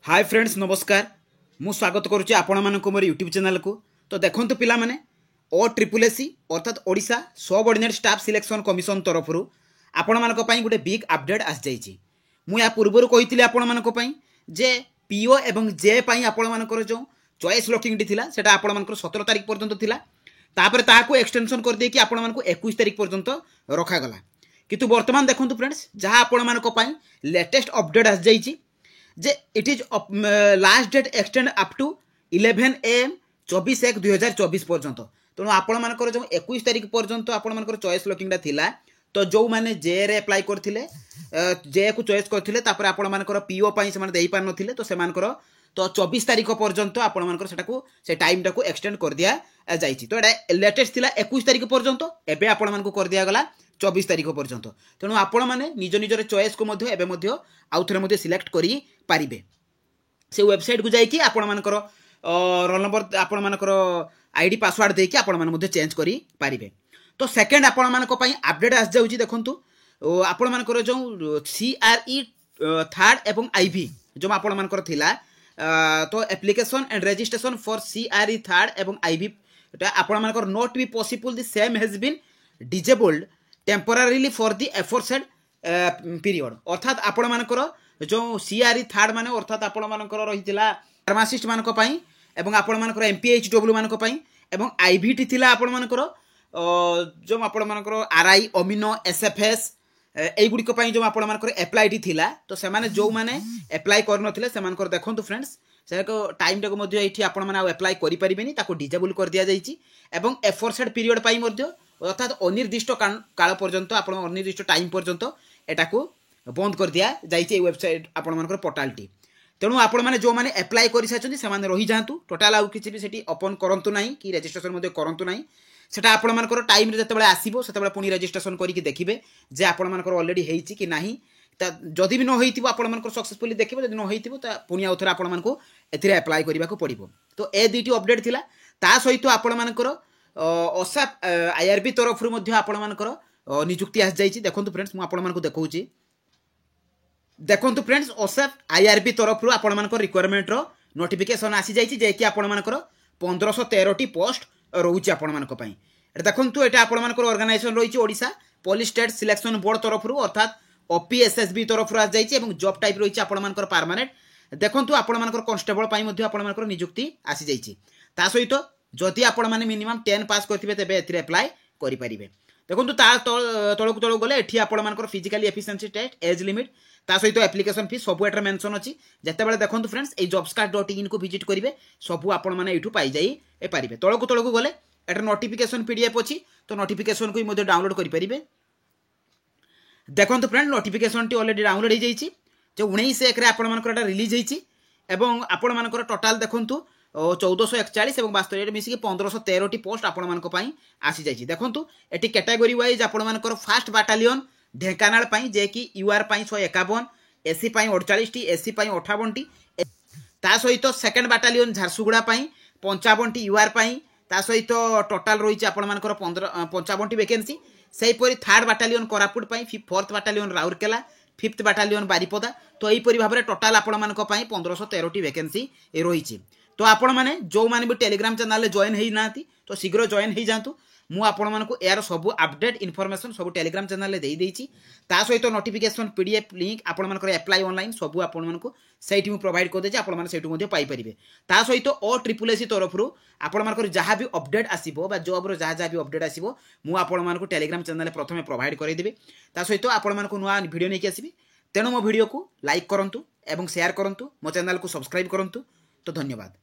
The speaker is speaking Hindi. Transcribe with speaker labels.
Speaker 1: हाय फ्रेंड्स नमस्कार मु स्वागत करुच्ची आपण मानक मोर यूट्यूब चैनल को। तो देखंतु पिला माने OSSC अर्थात Odisha subordinate staff selection commission तरफ आपण मानक पई गुटे बिग अपडेट आस जाईची। मु या पूर्व कहितली आपण मानक पई जे पीओ एवं जे पई आपण मानकर जो चॉइस लॉकिंग डी थिला सेटा आपण मानकर 17 तारिख पर्यंत थिला। तापर ताको एक्सटेंशन कर दे कि आपण मानक 21 तारिख पर्यंत रखा गला। किंतु वर्तमान देखंतु फ्रेंड्स जहां आपण मानक पई लेटेस्ट अपडेट आस जाईची जे it is last date extend up to 11 AM 24/1/2024 पर्यंत। तेणु आपण मानकर जो 21 तारिख पर्यंत आपण मानकर चॉइस लॉकिंग थिला। तो जो माने जे रे अप्लाई करथिले जे को चॉइस करथिले तापर आपण मानकर पीओ पई से माने देई पार नथिले तो से मानकर तो 24 तारिख पर्यंत आपण मानकर सेटा को से टाइम टा को एक्सटेंड कर दिया जाईची। तो एटा लेटेस्ट थिला 21 तारिख पर्यंत एबे आपण मान को कर दिया गला 24 तारिख पर्यंत। तेणु आपण माने निज निजर चॉइस को मध्य एबे मध्य आउ थरे मध्य सिलेक्ट करी पारिबे। से वेबसाइट को जाई कि आपण मानकर रोल नंबर आपण मानकर आईडी पासवर्ड दे कि आपण मान मध्य चेंज करी पारिबे। तो सेकंड आपण मानक पई अपडेट आस जाउची देखंतु आपण मानकर जो CRE थर्ड एवं IV जो आपण मानकर थिला तो application and registration for CRE third एवं IV आपण मानकर not be possible the same has been disabled temporarily for the aforesaid period. अर्थात आपण मानकर जो CRE थर्ड माने अर्थात आपण मानकर रहितिला फार्मासिस्ट मानक पई एवं आपण मानकर MPHW मानक पई एवं IVT थिला आपण मानकर जो आपण मानकर RI अमिनो SFS एई गुडी को पई जो आपण मानकर एप्लाईटी थिला। तो से माने जो माने एप्लाई कर नथिले से मानकर देखंतु फ्रेंड्स से को टाइम टाको मध्ये एठी आपण माने एप्लाई करि परिबेनी ताको डिजेबल कर दिया जाईची एवं एफोरसेड पीरियड पई मध्ये अर्थात अनिर्दिष्ट काल पर्यंत आपण अनिर्दिष्ट टाइम पर्यंत एटा को बंद कर दिया जाईची वेबसाइट आपण मानकर पोर्टलटी। तेणु आपण माने जो माने एप्लाई करि साचंती से माने रहि जांतु टोटल आउ किछि भी सेठी ओपन करंतु नाही कि रजिस्ट्रेशन मध्ये करंतु नाही। सेटा आपण मानकर टाइम रे जते बेले आसीबो सेते बेले पुनी रजिस्ट्रेशन करि कि देखिबे जे आपण मानकर ऑलरेडी हेइची कि नाही। ता जदि भी न होइतिबो आपण मानकर सक्सेसफुली देखिबो जदि न होइतिबो ता पुनी आउ थरे आपण मानको एथिरे अप्लाई करिबा को पड़िबो। तो ए दुईटी अपडेट थिला ता सहित आपण मानकर OSA IRB तरफ मध्ये आपण मानकर नियुक्ति आस जाईची। देखंतु फ्रेंड्स मु आपण मानको देखौची देखंतु फ्रेंड्स OSA IRB तरफ आपण मानकर रिक्वायरमेंट रो नोटिफिकेशन आसी जाईची जे कि आपण मानकर 1513 टी पोस्ट रोची आपण मानक पई। एटा देखंतु एटा आपण मानकर ऑर्गेनाइजेशन रोइची Odisha police state selection board तरफ अर्थात OPSSB तरफ आस जाईची एवं जॉब टाइप रोइची आपण मानकर परमानेंट। देखंतु आपण मानकर कांस्टेबल पई मध्ये आपण मानकर नियुक्ति आसी जाईची। ता सहित जदि आपण माने मिनिमम 10 पास करथिबे तबे एथिरे अप्लाई करि परिबे। देखंतु ता तळकु तळकु गले एठी आपण मानकर physically efficiency test age limit ता सहित एप्लिकेशन फी सब एटर मेंशन अछि। जते बेले देखंतु फ्रेंड्स ए jobscard.in को विजिट करिवे सब आपण माने एठु पाई जाई ए पारिबे। तळकु तळकु गले एटा नोटिफिकेशन PDF अछि तो नोटिफिकेशन को मध्ये डाउनलोड करि परिबे। देखंतु फ्रेंड नोटिफिकेशन टी ऑलरेडी डाउनलोड हे जाईची जो 19/1 रे आपण मानकर एटा रिलीज हेची एवं आपण मानकर टोटल देखंतु 1441 एवं 72 मिसिक 1513 टी पोस्ट आपण मानक पई आसी जाईची। देखंतु एटी कैटेगरी वाइज आपण मानकर फर्स्ट बटालियन ढेंकानाल पई जे कि UR पई 151 SC पई 48 टी SC पई 58 टी ता सहित सेकंड बटालियन झारसुगुड़ा पई 55 टी UR पई ता सहित टोटल रहिची आपण मानकर 55 टी वैकेंसी। सेही परि थर्ड बटालियन कोरापुट पई fourth battalion Rourkela fifth battalion Baripada. तो एही परि भाबरे टोटल आपण मानक पई 1513 टी वैकेंसी रहिची। तो आपण माने जो माने भी टेलीग्राम चैनल जॉइन हेई नाती तो शीघ्र जॉइन हेई जांतु। मु आपण मानको यार सब अपडेट इन्फॉर्मेशन सब टेलीग्राम चैनल दे देइची। ता सहित नोटिफिकेशन PDF लिंक आपण मानकर अप्लाई ऑनलाइन सब आपण मानको सेठी मु प्रोवाइड कर देची आपण माने सेठु मध्ये पाई परिबे। ता सहित OSSC तरफ रु आपण मानकर जहां भी अपडेट आसीबो बा जॉब रो जहां भी अपडेट आसीबो मु आपण मानको टेलीग्राम चैनल प्रथमे प्रोवाइड करै देबे। ता सहित आपण मानको नुवा वीडियो नै कि आसीबे तेनो मो वीडियो को लाइक करंतु एवं शेयर करंतु मो चैनल को सब्सक्राइब करंतु। तो धन्यवाद।